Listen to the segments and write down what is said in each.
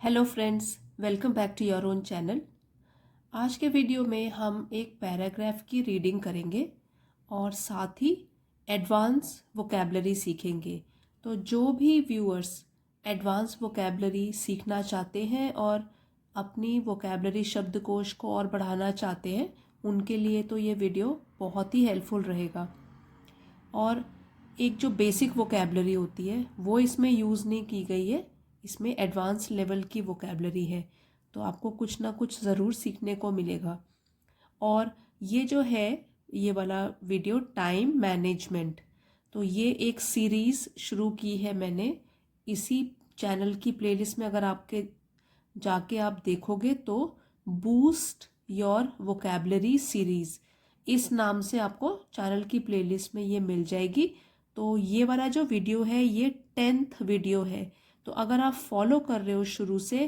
Hello friends, welcome back to your own channel. आज के video में हम एक पैराग्राफ की रीडिंग करेंगे और साथ ही एडवांस वोकैबलरी सीखेंगे। तो जो भी व्यूअर्स एडवांस वोकैबलरी सीखना चाहते हैं और अपनी वोकैबलरी शब्दकोश को और बढ़ाना चाहते हैं, उनके लिए तो ये वीडियो बहुत ही हेल्पफुल रहेगा। और एक जो बेसिक वोकैबलरी होती है वो इसमें यूज़ नहीं की गई है, इसमें एडवांस लेवल की वोकैबलरी है। तो आपको कुछ ना कुछ ज़रूर सीखने को मिलेगा। और ये जो है, ये वाला वीडियो टाइम मैनेजमेंट, तो ये एक सीरीज़ शुरू की है मैंने इसी चैनल की प्लेलिस्ट में। अगर आपके जाके आप देखोगे तो बूस्ट योर वोकैबलरी सीरीज़ इस नाम से आपको चैनल की प्लेलिस्ट में ये मिल जाएगी। तो ये वाला जो वीडियो है ये 10th वीडियो है। तो अगर आप फॉलो कर रहे हो शुरू से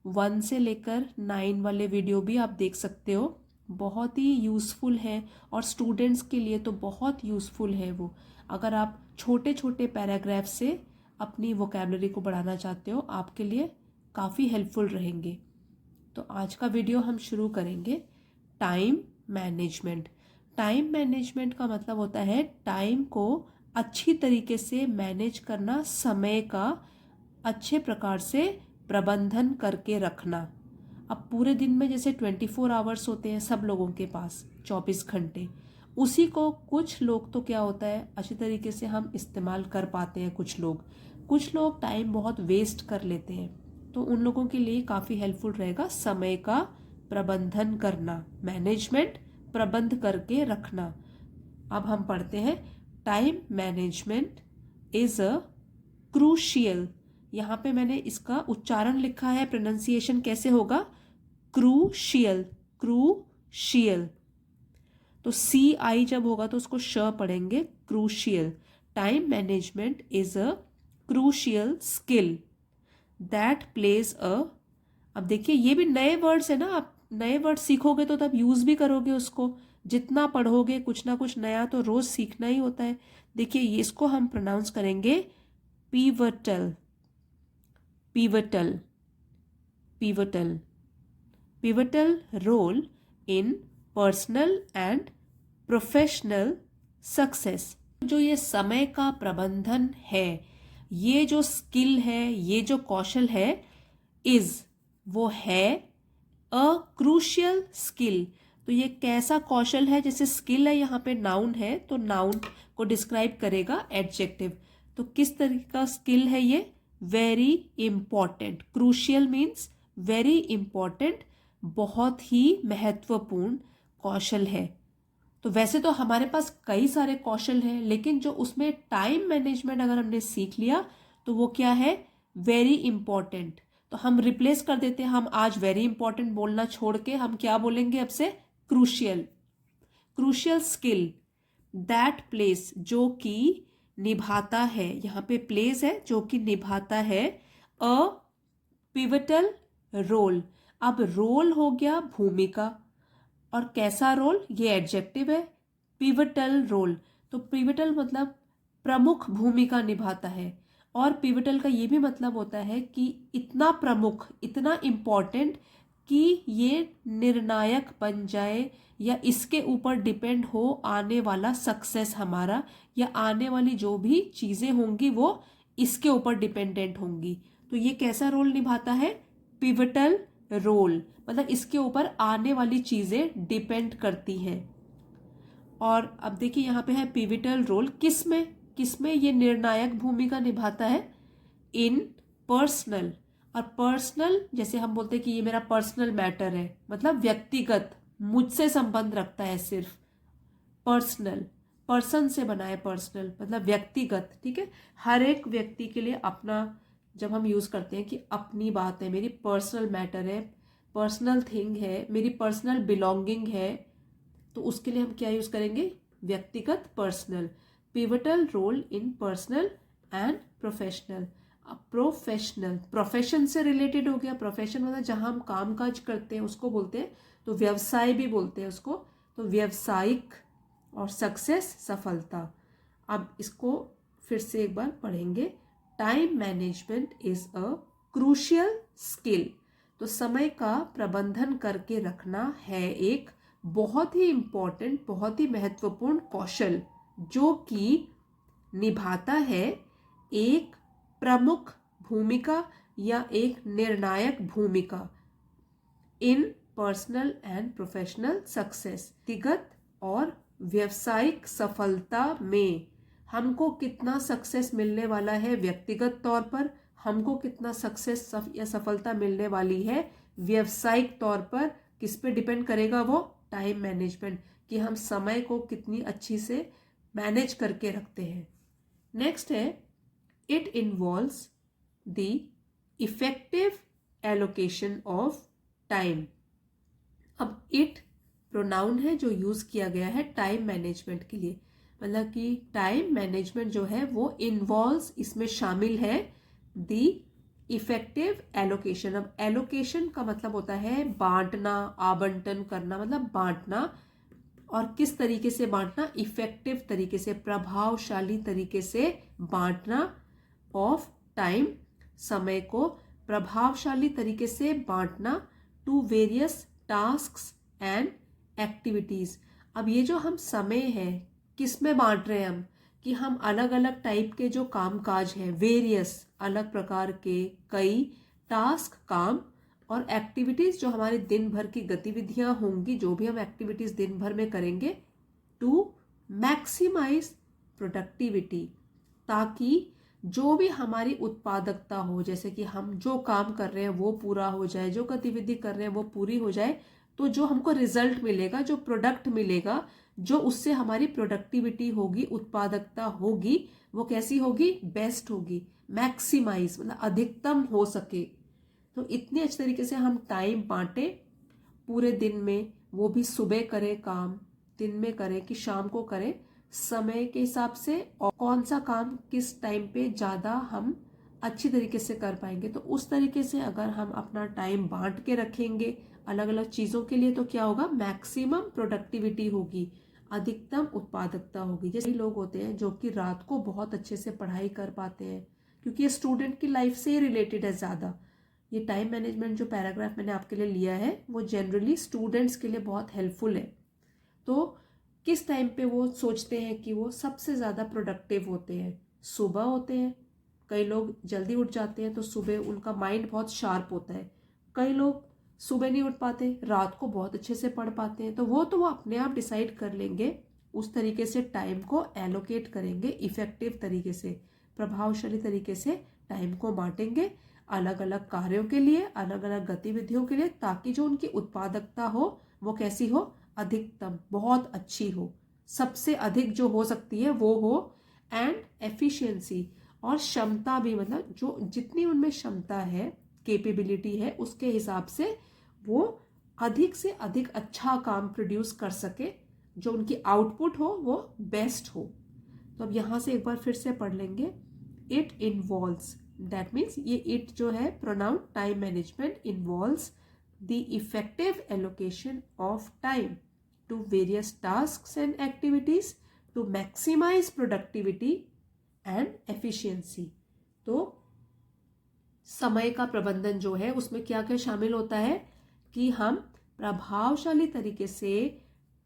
1 से लेकर 9 वाले वीडियो भी आप देख सकते हो। बहुत ही यूज़फुल है और स्टूडेंट्स के लिए तो बहुत यूज़फुल है वो। अगर आप छोटे छोटे पैराग्राफ से अपनी वोकैबलरी को बढ़ाना चाहते हो, आपके लिए काफ़ी हेल्पफुल रहेंगे। तो आज का वीडियो हम शुरू करेंगे टाइम मैनेजमेंट। टाइम मैनेजमेंट का मतलब होता है टाइम को अच्छी तरीके से मैनेज करना, समय का अच्छे प्रकार से प्रबंधन करके रखना। अब पूरे दिन में जैसे 24 आवर्स होते हैं सब लोगों के पास, 24 घंटे, उसी को कुछ लोग तो क्या होता है अच्छी तरीके से हम इस्तेमाल कर पाते हैं, कुछ लोग टाइम बहुत वेस्ट कर लेते हैं। तो उन लोगों के लिए काफ़ी हेल्पफुल रहेगा समय का प्रबंधन करना, मैनेजमेंट, प्रबंध करके रखना। अब हम पढ़ते हैं time management is a crucial. यहाँ पे मैंने इसका उच्चारण लिखा है, प्रोनाउंसिएशन कैसे होगा, क्रूशियल, क्रूशियल। तो सी आई जब होगा तो उसको श पढ़ेंगे, crucial. Time management is a crucial skill that plays a, अब देखिए ये भी नए वर्ड्स है ना, आप नए वर्ड सीखोगे तो तब यूज भी करोगे उसको। जितना पढ़ोगे कुछ ना कुछ नया तो रोज सीखना ही होता है। देखिए ये इसको हम प्रोनाउंस करेंगे pivotal, pivotal, pivotal, pivotal role in personal and professional success. जो ये समय का प्रबंधन है, ये जो स्किल है, ये जो कौशल है, इज, वो है अ क्रूशियल स्किल। तो ये कैसा कौशल है, जैसे स्किल है यहाँ पे नाउन है तो नाउन को डिस्क्राइब करेगा एडजेक्टिव। तो किस तरीके का स्किल है ये, very important. Crucial means very important, बहुत ही महत्वपूर्ण कौशल है। तो वैसे तो हमारे पास कई सारे कौशल हैं, लेकिन जो उसमें टाइम मैनेजमेंट अगर हमने सीख लिया तो वो क्या है, वेरी इंपॉर्टेंट। तो हम रिप्लेस कर देते हैं, हम आज वेरी इंपॉर्टेंट बोलना छोड़ के हम क्या बोलेंगे अब से, crucial. Crucial skill that place, जो कि निभाता है, यहाँ पे प्लेस है जो कि निभाता है, अ पिवटल रोल। अब रोल हो गया भूमिका, और कैसा रोल, ये एडजेक्टिव है, पिवटल रोल। तो पिवटल मतलब प्रमुख भूमिका निभाता है, और पिवटल का ये भी मतलब होता है कि इतना प्रमुख, इतना इम्पोर्टेंट कि ये निर्णायक बन जाए, या इसके ऊपर डिपेंड हो आने वाला सक्सेस हमारा, या आने वाली जो भी चीज़ें होंगी वो इसके ऊपर डिपेंडेंट होंगी। तो ये कैसा रोल निभाता है, पिवटल रोल, मतलब इसके ऊपर आने वाली चीजें डिपेंड करती हैं। और अब देखिए यहाँ पे है पिवटल रोल, किसमें ये निर्णायक भूमिका निभाता है, इन पर्सनल। और पर्सनल जैसे हम बोलते हैं कि ये मेरा पर्सनल मैटर है, मतलब व्यक्तिगत, मुझसे संबंध रखता है सिर्फ। पर्सनल, पर्सन से बना है, पर्सनल मतलब व्यक्तिगत, ठीक है। हर एक व्यक्ति के लिए अपना, जब हम यूज करते हैं कि अपनी बात है, मेरी पर्सनल मैटर है, पर्सनल थिंग है, मेरी पर्सनल बिलोंगिंग है, तो उसके लिए हम क्या यूज करेंगे, व्यक्तिगत, personal. Pivotal role in personal and professional. Professional, profession से रिलेटेड हो गया, प्रोफेशन मतलब जहां हम काम काज करते हैं उसको बोलते हैं, तो व्यवसाय भी बोलते हैं उसको, तो व्यवसायिक, और सक्सेस, सफलता। अब इसको फिर से एक बार पढ़ेंगे, time management is a crucial skill. तो समय का प्रबंधन करके रखना है एक बहुत ही इम्पोर्टेंट, बहुत ही महत्वपूर्ण कौशल, जो कि निभाता है एक प्रमुख भूमिका या एक निर्णायक भूमिका इन पर्सनल एंड प्रोफेशनल सक्सेस। व्यक्तिगत और व्यवसायिक सफलता में हमको कितना सक्सेस मिलने वाला है व्यक्तिगत तौर पर, हमको कितना सक्सेस या सफलता मिलने वाली है व्यवसायिक तौर पर, किस पे डिपेंड करेगा? वो टाइम मैनेजमेंट, कि हम समय को कितनी अच्छी से मैनेज करके रखते हैं। नेक्स्ट है it involves the effective allocation of time. अब इट प्रोनाउन है जो यूज किया गया है टाइम मैनेजमेंट के लिए, मतलब कि टाइम मैनेजमेंट जो है वो इन्वॉल्व्स, इसमें शामिल है द इफेक्टिव एलोकेशन। अब एलोकेशन का मतलब होता है बांटना, आवंटन करना, मतलब बांटना। और किस तरीके से बांटना? इफेक्टिव तरीके से, प्रभावशाली तरीके से बांटना ऑफ टाइम, समय को प्रभावशाली तरीके से बांटना to various tasks and activities. अब ये जो हम समय है किस में बांट रहे हैं हम, कि हम अलग अलग टाइप के जो काम काज हैं, वेरियस अलग प्रकार के कई टास्क काम और एक्टिविटीज जो हमारे दिन भर की गतिविधियां होंगी, जो भी हम एक्टिविटीज दिन भर में करेंगे, टू मैक्सिमाइज प्रोडक्टिविटी, ताकि जो भी हमारी उत्पादकता हो, जैसे कि हम जो काम कर रहे हैं वो पूरा हो जाए, जो गतिविधि कर रहे हैं वो पूरी हो जाए, तो जो हमको रिजल्ट मिलेगा, जो प्रोडक्ट मिलेगा, जो उससे हमारी प्रोडक्टिविटी होगी, उत्पादकता होगी, वो कैसी होगी? बेस्ट होगी, मैक्सिमाइज मतलब अधिकतम हो सके। तो इतने अच्छे तरीके से हम टाइम बांटे पूरे दिन में, वो भी सुबह करें काम, दिन में करें कि शाम को करें, समय के हिसाब से, और कौन सा काम किस टाइम पे ज़्यादा हम अच्छी तरीके से कर पाएंगे। तो उस तरीके से अगर हम अपना टाइम बांट के रखेंगे अलग अलग चीज़ों के लिए, तो क्या होगा? मैक्सिमम प्रोडक्टिविटी होगी, अधिकतम उत्पादकता होगी। जैसे लोग होते हैं जो कि रात को बहुत अच्छे से पढ़ाई कर पाते हैं, क्योंकि ये स्टूडेंट की लाइफ से ही रिलेटेड है ज़्यादा। ये टाइम मैनेजमेंट जो पैराग्राफ मैंने आपके लिए लिया है वो जनरली स्टूडेंट्स के लिए बहुत हेल्पफुल है। तो किस टाइम पे वो सोचते हैं कि वो सबसे ज़्यादा प्रोडक्टिव होते हैं? सुबह होते हैं। कई लोग जल्दी उठ जाते हैं तो सुबह उनका माइंड बहुत शार्प होता है। कई लोग सुबह नहीं उठ पाते, रात को बहुत अच्छे से पढ़ पाते हैं। तो वो अपने आप डिसाइड कर लेंगे, उस तरीके से टाइम को एलोकेट करेंगे, इफेक्टिव तरीके से, प्रभावशाली तरीके से टाइम को बांटेंगे अलग अलग कार्यों के लिए, अलग अलग गतिविधियों के लिए, ताकि जो उनकी उत्पादकता हो वो कैसी हो? अधिकतम, बहुत अच्छी हो, सबसे अधिक जो हो सकती है वो हो। एंड एफिशिएंसी, और क्षमता भी, मतलब जो जितनी उनमें क्षमता है, कैपेबिलिटी है, उसके हिसाब से वो अधिक से अधिक अच्छा काम प्रोड्यूस कर सके, जो उनकी आउटपुट हो वो बेस्ट हो। तो अब यहाँ से एक बार फिर से पढ़ लेंगे। इट इन्वॉल्व्स, दैट मीन्स ये इट जो है pronoun time management, involves the effective allocation of time to various tasks and activities to maximize productivity and efficiency। तो समय का प्रबंधन जो है उसमें क्या क्या शामिल होता है कि हम प्रभावशाली तरीके से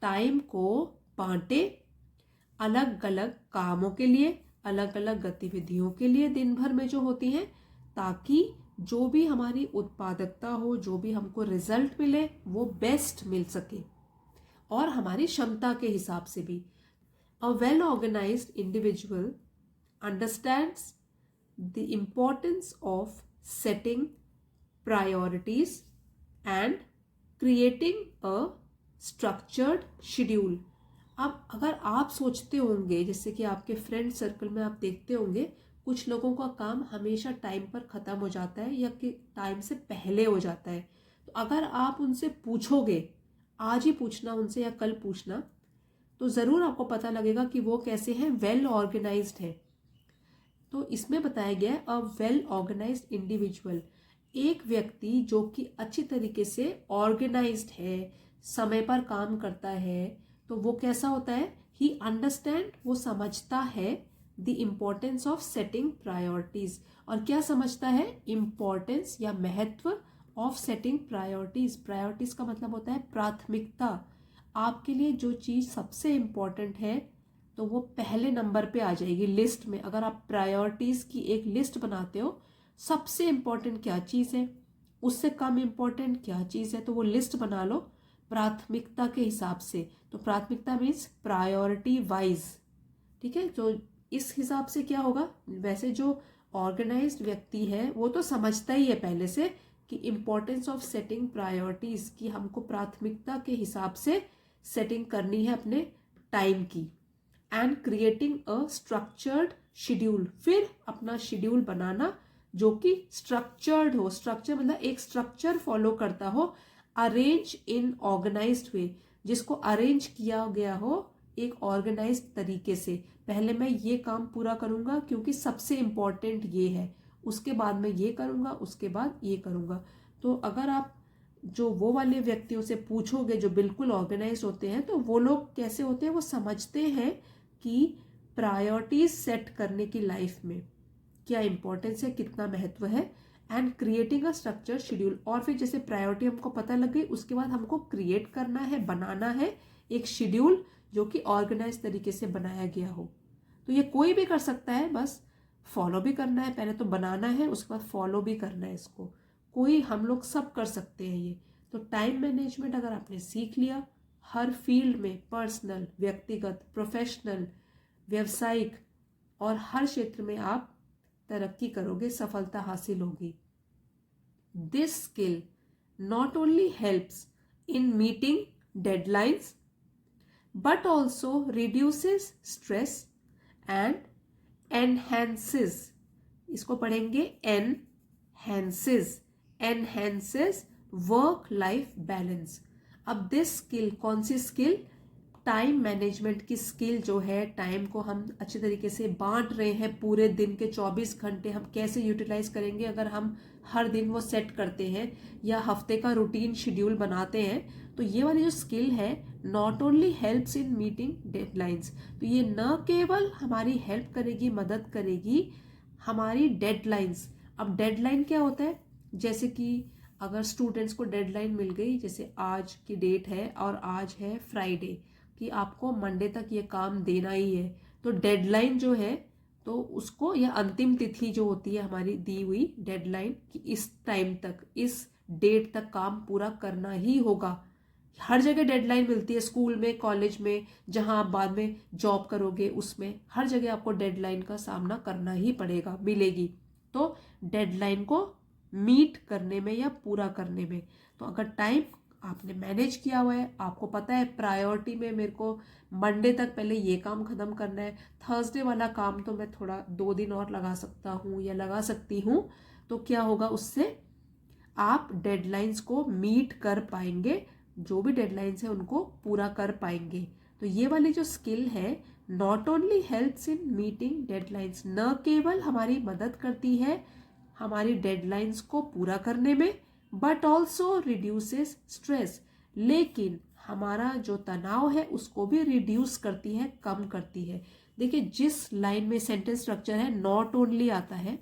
टाइम को बांटे अलग अलग कामों के लिए, अलग अलग गतिविधियों के लिए दिन भर में जो होती हैं, ताकि जो भी हमारी उत्पादकता हो, जो भी हमको रिजल्ट मिले वो बेस्ट मिल सके, और हमारी क्षमता के हिसाब से भी। A well organized individual understands the importance of setting priorities and creating a structured schedule. अब अगर आप सोचते होंगे, जैसे कि आपके फ्रेंड सर्कल में आप देखते होंगे, कुछ लोगों का काम हमेशा टाइम पर ख़त्म हो जाता है या कि टाइम से पहले हो जाता है। तो अगर आप उनसे पूछोगे, आज ही पूछना उनसे या कल पूछना, तो ज़रूर आपको पता लगेगा कि वो कैसे हैं, वेल ऑर्गेनाइज्ड है। तो इसमें बताया गया है अ वेल ऑर्गेनाइज्ड इंडिविजुअल, एक व्यक्ति जो कि अच्छी तरीके से ऑर्गेनाइज्ड है, समय पर काम करता है, तो वो कैसा होता है? ही अंडरस्टैंड, वो समझता है the importance of setting priorities. और क्या समझता है? इम्पोर्टेंस या महत्व ऑफ सेटिंग प्रायोरिटीज। प्रायोरिटीज का मतलब होता है प्राथमिकता। आपके लिए जो चीज सबसे इम्पोर्टेंट है तो वो पहले नंबर पे आ जाएगी लिस्ट में। अगर आप प्रायोरिटीज की एक लिस्ट बनाते हो, सबसे इम्पोर्टेंट क्या चीज है, उससे कम इम्पोर्टेंट क्या चीज है, तो वो लिस्ट बना लो प्राथमिकता के हिसाब से। तो प्राथमिकता मीन्स प्रायोरिटी वाइज, ठीक है। तो इस हिसाब से क्या होगा, वैसे जो ऑर्गेनाइज्ड व्यक्ति है वो तो समझता ही है पहले से कि इम्पोर्टेंस ऑफ सेटिंग प्रायोरिटीज, की हमको प्राथमिकता के हिसाब से सेटिंग करनी है अपने टाइम की। And creating a structured schedule, फिर अपना शेड्यूल बनाना जो कि स्ट्रक्चर्ड हो। स्ट्रक्चर मतलब एक स्ट्रक्चर फॉलो करता हो, अरेंज इन ऑर्गेनाइज्ड वे, जिसको अरेंज किया गया हो एक ऑर्गेनाइज्ड तरीके से। पहले मैं ये काम पूरा करूंगा क्योंकि सबसे इंपॉर्टेंट ये है, उसके बाद मैं ये करूंगा, उसके बाद ये करूंगा। तो अगर आप जो वो वाले व्यक्तियों से पूछोगे जो बिल्कुल ऑर्गेनाइज होते हैं, तो वो लोग कैसे होते हैं, वो समझते हैं कि प्रायोरिटीज सेट करने की लाइफ में क्या इंपॉर्टेंस है, कितना महत्व है। And creating a structure schedule, और फिर जैसे प्रायोरिटी हमको पता लग गई, उसके बाद हमको क्रिएट करना है, बनाना है एक शेड्यूल जो कि ऑर्गेनाइज तरीके से बनाया गया हो। तो ये कोई भी कर सकता है, बस फॉलो भी करना है। पहले तो बनाना है, उसके बाद फॉलो भी करना है इसको। कोई, हम लोग सब कर सकते हैं ये। तो टाइम मैनेजमेंट अगर आपने सीख लिया, हर फील्ड में, पर्सनल, व्यक्तिगत, प्रोफेशनल, व्यवसायिक, और हर क्षेत्र में आप तरक्की करोगे, सफलता हासिल होगी। This skill not only helps in meeting deadlines but also reduces stress and enhances, इसको पढ़ेंगे enhances work life balance। अब दिस स्किल, कौन सी स्किल? टाइम मैनेजमेंट की स्किल जो है, टाइम को हम अच्छे तरीके से बांट रहे हैं, पूरे दिन के 24 घंटे हम कैसे यूटिलाइज करेंगे। अगर हम हर दिन वो सेट करते हैं या हफ्ते का रूटीन शेड्यूल बनाते हैं, तो ये वाली जो स्किल है not only helps in meeting deadlines, तो ये न केवल हमारी हेल्प करेगी, मदद करेगी हमारी डेडलाइंस। अब डेडलाइन क्या होता है? जैसे कि अगर स्टूडेंट्स को डेडलाइन मिल गई, जैसे आज की डेट है और आज है फ्राइडे, कि आपको मंडे तक ये काम देना ही है, तो डेडलाइन जो है, तो उसको, या अंतिम तिथि जो होती है हमारी दी हुई डेडलाइन, कि इस टाइम तक, इस डेट तक काम पूरा करना ही होगा। हर जगह डेडलाइन मिलती है, स्कूल में, कॉलेज में, जहां आप बाद में जॉब करोगे उसमें, हर जगह आपको डेडलाइन का सामना करना ही पड़ेगा, मिलेगी। तो डेडलाइन को मीट करने में या पूरा करने में, तो अगर टाइम आपने मैनेज किया हुआ है, आपको पता है प्रायोरिटी में मेरे को मंडे तक पहले ये काम खत्म करना है, थर्सडे वाला काम तो मैं थोड़ा 2 दिन और लगा सकता हूँ या लगा सकती हूँ, तो क्या होगा, उससे आप डेडलाइंस को मीट कर पाएंगे, जो भी डेडलाइंस है उनको पूरा कर पाएंगे। तो ये वाली जो स्किल है not only helps in meeting deadlines, न केवल हमारी मदद करती है हमारी डेडलाइंस को पूरा करने में, बट ऑल्सो रिड्यूसेस स्ट्रेस, लेकिन हमारा जो तनाव है उसको भी रिड्यूस करती है, कम करती है। देखिए, जिस लाइन में सेंटेंस स्ट्रक्चर है नॉट ओनली आता है,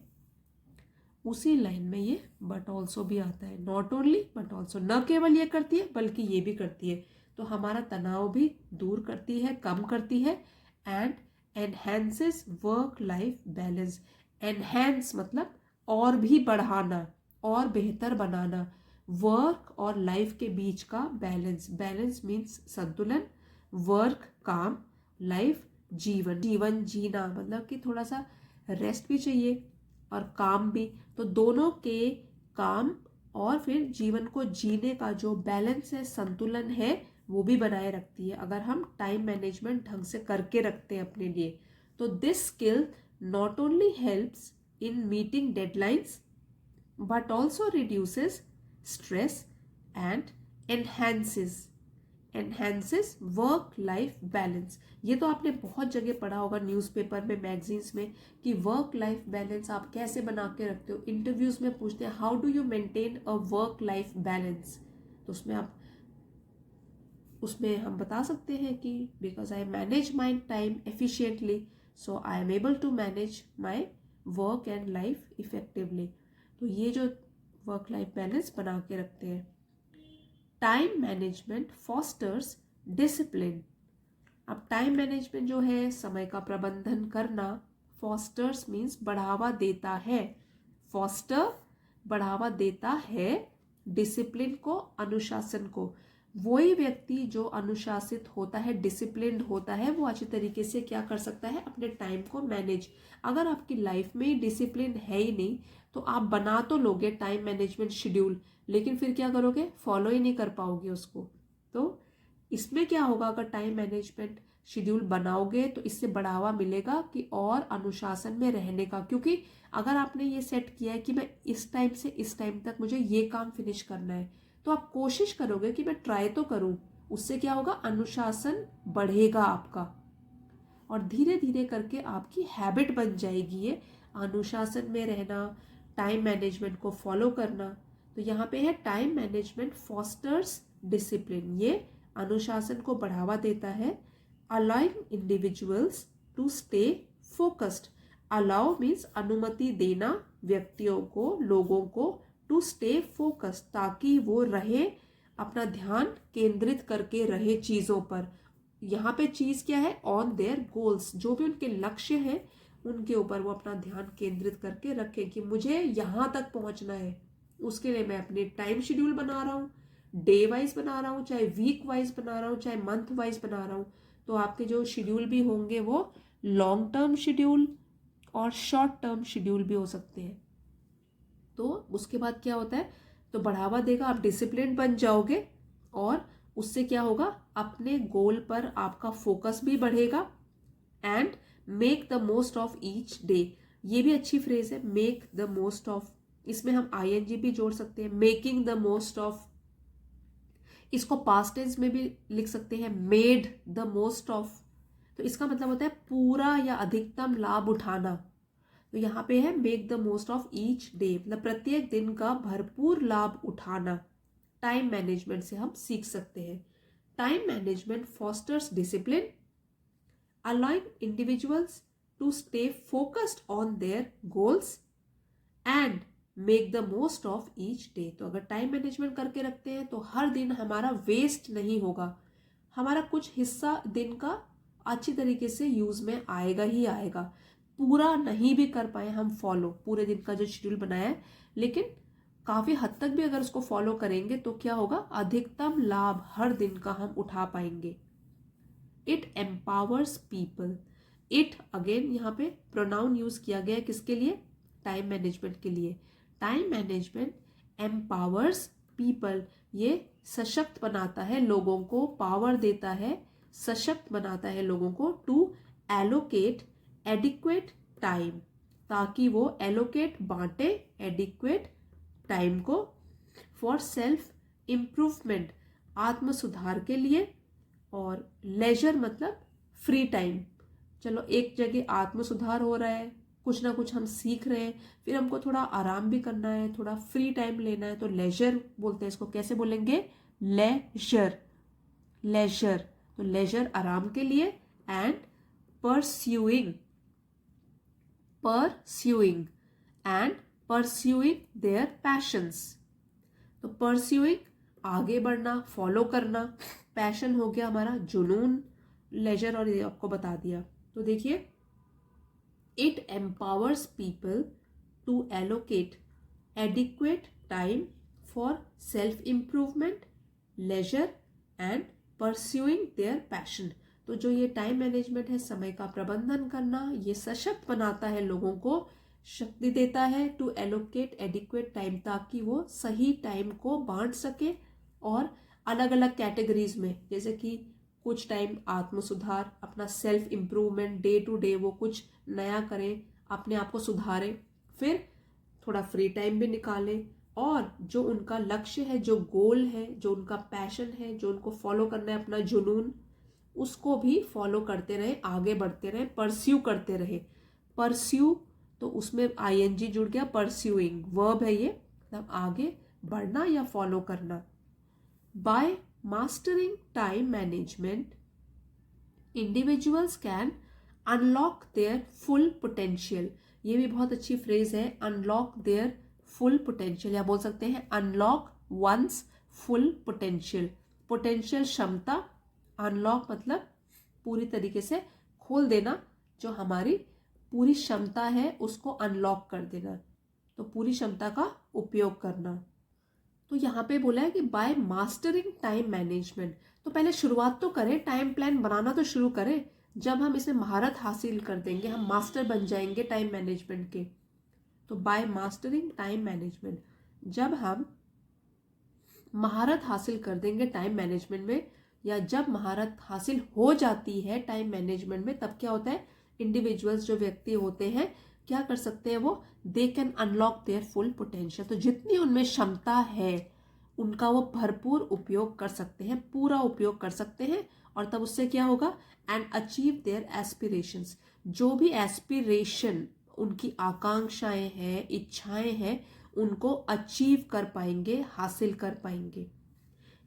उसी लाइन में ये बट ऑल्सो भी आता है। नॉट ओनली बट ऑल्सो, न केवल ये करती है बल्कि ये भी करती है। तो हमारा तनाव भी दूर करती है, कम करती है। And enhances work life balance. Enhance मतलब और भी बढ़ाना और बेहतर बनाना, वर्क और लाइफ के बीच का बैलेंस। बैलेंस मीन्स संतुलन, वर्क काम, लाइफ जीवन, जीवन जीना, मतलब कि थोड़ा सा रेस्ट भी चाहिए और काम भी। तो दोनों के काम और फिर जीवन को जीने का जो बैलेंस है, संतुलन है, वो भी बनाए रखती है अगर हम टाइम मैनेजमेंट ढंग से करके रखते हैं अपने लिए। तो this skill not only helps in meeting deadlines but also reduces stress and enhances work life balance। ये तो आपने बहुत जगह पढ़ा होगा, न्यूज़पेपर में, मैगजीन्स में, कि वर्क लाइफ बैलेंस आप कैसे बना के रखते हो। इंटरव्यूज में पूछते हैं how do you maintain a work life balance, तो उसमें हम बता सकते हैं कि because I manage my time efficiently, so I am able to manage my work and life effectively. तो ये जो वर्क लाइफ बैलेंस बना के रखते हैं। Time management fosters discipline. अब टाइम मैनेजमेंट जो है, समय का प्रबंधन करना, फॉस्टर्स मीन्स बढ़ावा देता है, फॉस्टर बढ़ावा देता है डिसिप्लिन को, अनुशासन को। वही व्यक्ति जो अनुशासित होता है, डिसिप्लिन्ड होता है, वो अच्छे तरीके से क्या कर सकता है, अपने टाइम को मैनेज। अगर आपकी लाइफ में डिसिप्लिन है ही नहीं तो आप बना तो लोगे टाइम मैनेजमेंट शेड्यूल, लेकिन फिर क्या करोगे, फॉलो ही नहीं कर पाओगे उसको। तो इसमें क्या होगा, अगर टाइम मैनेजमेंट शेड्यूल बनाओगे तो इससे बढ़ावा मिलेगा कि और अनुशासन में रहने का। क्योंकि अगर आपने ये सेट किया है कि मैं इस टाइम से इस टाइम तक मुझे ये काम फिनिश करना है, तो आप कोशिश करोगे कि मैं ट्राई तो करूं। उससे क्या होगा, अनुशासन बढ़ेगा आपका, और धीरे धीरे करके आपकी हैबिट बन जाएगी ये अनुशासन में रहना, टाइम मैनेजमेंट को फॉलो करना। तो यहाँ पे है टाइम मैनेजमेंट फॉस्टर्स डिसिप्लिन, ये अनुशासन को बढ़ावा देता है। Allowing individuals to stay focused. Allow means अनुमति देना व्यक्तियों को, लोगों को, टू स्टे फोकस्ड, ताकि वो रहे, अपना ध्यान केंद्रित करके रहे चीज़ों पर। यहाँ पे चीज़ क्या है, ऑन देयर गोल्स, जो भी उनके लक्ष्य हैं उनके ऊपर वो अपना ध्यान केंद्रित करके रखें कि मुझे यहाँ तक पहुँचना है। उसके लिए मैं अपने टाइम शेड्यूल बना रहा हूँ, डे वाइज बना रहा हूँ, चाहे वीक वाइज बना रहा हूँ, चाहे मंथ वाइज बना रहा हूँ। तो आपके जो शेड्यूल भी होंगे वो लॉन्ग टर्म शेड्यूल और शॉर्ट टर्म शेड्यूल भी हो सकते हैं। तो उसके बाद क्या होता है, तो बढ़ावा देगा, आप डिसिप्लिन बन जाओगे, और उससे क्या होगा, अपने गोल पर आपका फोकस भी बढ़ेगा। And make the most of each day, ये भी अच्छी फ्रेज है, मेक द मोस्ट ऑफ। इसमें हम आईएनजी भी जोड़ सकते हैं, मेकिंग द मोस्ट ऑफ। इसको पास्ट टेंस में भी लिख सकते हैं, मेड द मोस्ट ऑफ। तो इसका मतलब होता है पूरा या अधिकतम लाभ उठाना। तो यहाँ पे है make the most of each day, मतलब प्रत्येक दिन का भरपूर लाभ उठाना। टाइम मैनेजमेंट से हम सीख सकते हैं। Time management fosters discipline, allowing individuals to stay focused on their goals and make the most of each day. तो अगर टाइम मैनेजमेंट करके रखते हैं तो हर दिन हमारा वेस्ट नहीं होगा, हमारा कुछ हिस्सा दिन का अच्छी तरीके से यूज में आएगा ही आएगा। पूरा नहीं भी कर पाए हम फॉलो, पूरे दिन का जो शेड्यूल बनाया है, लेकिन काफी हद तक भी अगर उसको फॉलो करेंगे तो क्या होगा, अधिकतम लाभ हर दिन का हम उठा पाएंगे। It empowers people. It again यहाँ पे प्रोनाउन यूज किया गया है, किसके लिए, टाइम मैनेजमेंट के लिए। टाइम मैनेजमेंट एम्पावर्स पीपल, ये सशक्त बनाता है लोगों को, पावर देता है, सशक्त बनाता है लोगों को, टू एलोकेट एडिक्वेट टाइम, ताकि वो एलोकेट बांटे एडिक्वेट टाइम को, फॉर सेल्फ इम्प्रूवमेंट, आत्म सुधार के लिए, और लेजर मतलब फ्री टाइम। चलो एक जगह आत्म सुधार हो रहा है, कुछ ना कुछ हम सीख रहे हैं, फिर हमको थोड़ा आराम भी करना है, थोड़ा फ्री टाइम लेना है, तो लेजर बोलते हैं इसको। कैसे बोलेंगे, लेजर, लेजर। तो लेजर आराम के लिए। And pursuing, pursuing and pursuing their passions. तो परस्यूइंग आगे बढ़ना, फॉलो करना, पैशन हो गया हमारा जुनून, लेजर और ये आपको बता दिया। तो देखिए, it empowers people to allocate adequate time for self improvement, leisure and pursuing their passion. तो जो ये टाइम मैनेजमेंट है, समय का प्रबंधन करना, ये सशक्त बनाता है लोगों को, शक्ति देता है टू एलोकेट एडिक्वेट टाइम, ताकि वो सही टाइम को बांट सके, और अलग अलग कैटेगरीज में, जैसे कि कुछ टाइम आत्म सुधार, अपना self improvement, day to day वो कुछ नया करें, अपने आप को सुधारें, फिर थोड़ा फ्री टाइम भी निकालें, और जो उनका लक्ष्य है, जो गोल है, जो उनका पैशन है, जो उनको फॉलो करना है, अपना जुनून, उसको भी फॉलो करते रहे, आगे बढ़ते रहे, परस्यू करते रहे। परस्यू तो उसमें आईएनजी जुड़ गया, परस्यूइंग वर्ब है ये, मतलब आगे बढ़ना या फॉलो करना। By mastering time management, individuals can unlock their full potential, ये भी बहुत अच्छी फ्रेज है, अनलॉक देयर फुल पोटेंशियल, या बोल सकते हैं unlock one's full potential. Potential क्षमता, अनलॉक मतलब पूरी तरीके से खोल देना, जो हमारी पूरी क्षमता है उसको अनलॉक कर देना, तो पूरी क्षमता का उपयोग करना। तो यहाँ पे बोला है कि बाय मास्टरिंग टाइम मैनेजमेंट, तो पहले शुरुआत तो करें, टाइम प्लान बनाना तो शुरू करें। जब हम इसमें महारत हासिल कर देंगे, हम मास्टर बन जाएंगे टाइम मैनेजमेंट के। तो बाय मास्टरिंग टाइम मैनेजमेंट, जब हम महारत हासिल कर देंगे टाइम मैनेजमेंट में, या जब महारत हासिल हो जाती है टाइम मैनेजमेंट में, तब क्या होता है, इंडिविजुअल्स जो व्यक्ति होते हैं क्या कर सकते हैं, वो they can unlock their full potential, तो जितनी उनमें क्षमता है उनका वो भरपूर उपयोग कर सकते हैं, पूरा उपयोग कर सकते हैं। और तब उससे क्या होगा, एंड अचीव देयर एस्पिरेशंस, जो भी एस्पिरेशन उनकी आकांक्षाएं हैं, इच्छाएं हैं, उनको अचीव कर पाएंगे, हासिल कर पाएंगे।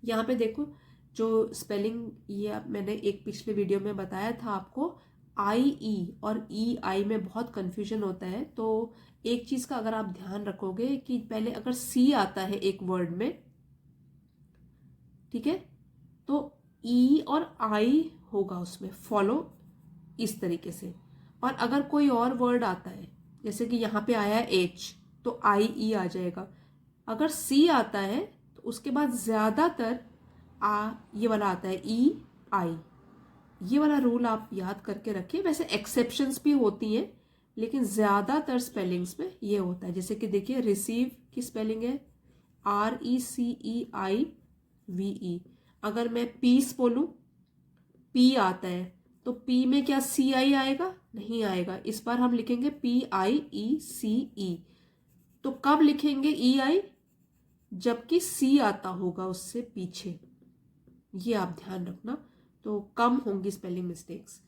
यहाँ पे देखो जो स्पेलिंग, ये मैंने एक पिछले वीडियो में बताया था आपको, आई और ई आई में बहुत कंफ्यूजन होता है। तो एक चीज का अगर आप ध्यान रखोगे कि पहले अगर सी आता है एक वर्ड में, ठीक है, तो ई और आई होगा उसमें, फॉलो इस तरीके से। और अगर कोई और वर्ड आता है, जैसे कि यहाँ पे आया है एच, तो आई ई आ जाएगा। अगर सी आता है तो उसके बाद ज्यादातर ये वाला आता है, ई आई। ये वाला रूल आप याद करके रखिए। वैसे एक्सेप्शंस भी होती हैं, लेकिन ज्यादातर स्पेलिंग्स में ये होता है। जैसे कि देखिए रिसीव की स्पेलिंग है RECEIVE। अगर मैं पीस बोलूं, पी आता है, तो पी में क्या CI आएगा, नहीं आएगा। इस बार हम लिखेंगे PIECE। तो कब लिखेंगे EI, जबकि सी आता होगा उससे पीछे, ये आप ध्यान रखना, तो कम होंगी स्पेलिंग मिस्टेक्स।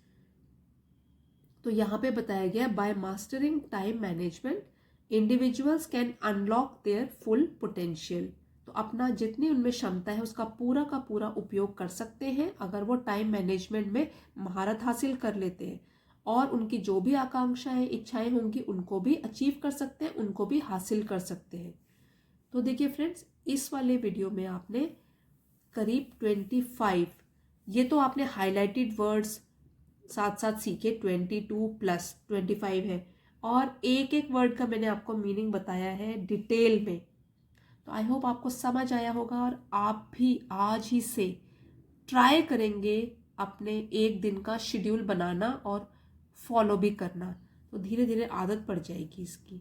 तो यहाँ पे बताया गया, by mastering time management individuals can unlock their full potential, तो अपना जितनी उनमें क्षमता है उसका पूरा का पूरा उपयोग कर सकते हैं अगर वो टाइम मैनेजमेंट में महारत हासिल कर लेते हैं। और उनकी जो भी आकांक्षाएं, इच्छाएं होंगी, उनको भी अचीव कर सकते हैं, उनको भी हासिल कर सकते हैं। तो देखिए फ्रेंड्स, इस वाले वीडियो में आपने करीब 25, ये तो आपने हाईलाइटेड वर्ड्स साथ साथ सीखे, 22 प्लस 25 है, और एक एक वर्ड का मैंने आपको मीनिंग बताया है डिटेल में। तो आई होप आपको समझ आया होगा, और आप भी आज ही से ट्राई करेंगे अपने एक दिन का शेड्यूल बनाना और फॉलो भी करना, तो धीरे धीरे आदत पड़ जाएगी इसकी।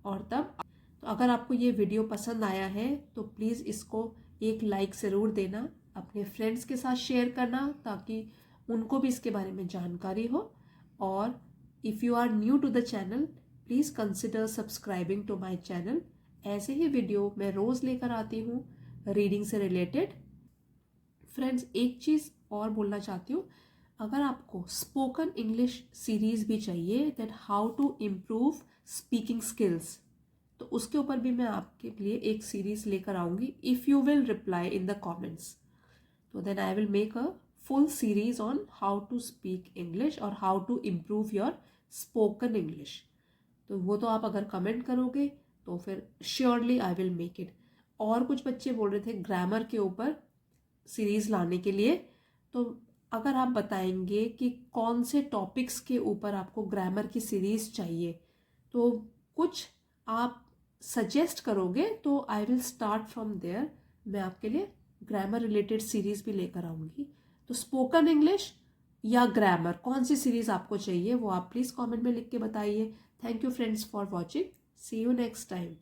और तब तो अगर आपको ये वीडियो पसंद आया है तो प्लीज़ इसको एक लाइक ज़रूर देना, अपने फ्रेंड्स के साथ शेयर करना, ताकि उनको भी इसके बारे में जानकारी हो। और if you are new to the channel, please consider subscribing to my channel. ऐसे ही वीडियो मैं रोज़ लेकर आती हूँ रीडिंग से रिलेटेड। फ्रेंड्स, एक चीज़ और बोलना चाहती हूँ, अगर आपको स्पोकन इंग्लिश सीरीज़ भी चाहिए, that how to improve speaking skills, तो उसके ऊपर भी मैं आपके लिए एक सीरीज लेकर आऊँगी। If you will reply in the comments, तो then I will make a full series on how to speak English और how to improve your spoken English। तो वो तो आप अगर कमेंट करोगे तो फिर surely I will make it. और कुछ बच्चे बोल रहे थे ग्रामर के ऊपर सीरीज लाने के लिए, तो अगर आप बताएंगे कि कौन से टॉपिक्स के ऊपर आपको ग्रामर की सीरीज चाहिए, तो कुछ आप सजेस्ट करोगे तो I will start from there. मैं आपके लिए ग्रामर रिलेटेड सीरीज भी लेकर आऊँगी। तो स्पोकन इंग्लिश या ग्रामर, कौन सी सीरीज आपको चाहिए वो आप प्लीज़ कमेंट में लिख के बताइए। Thank you friends for watching, see you next time.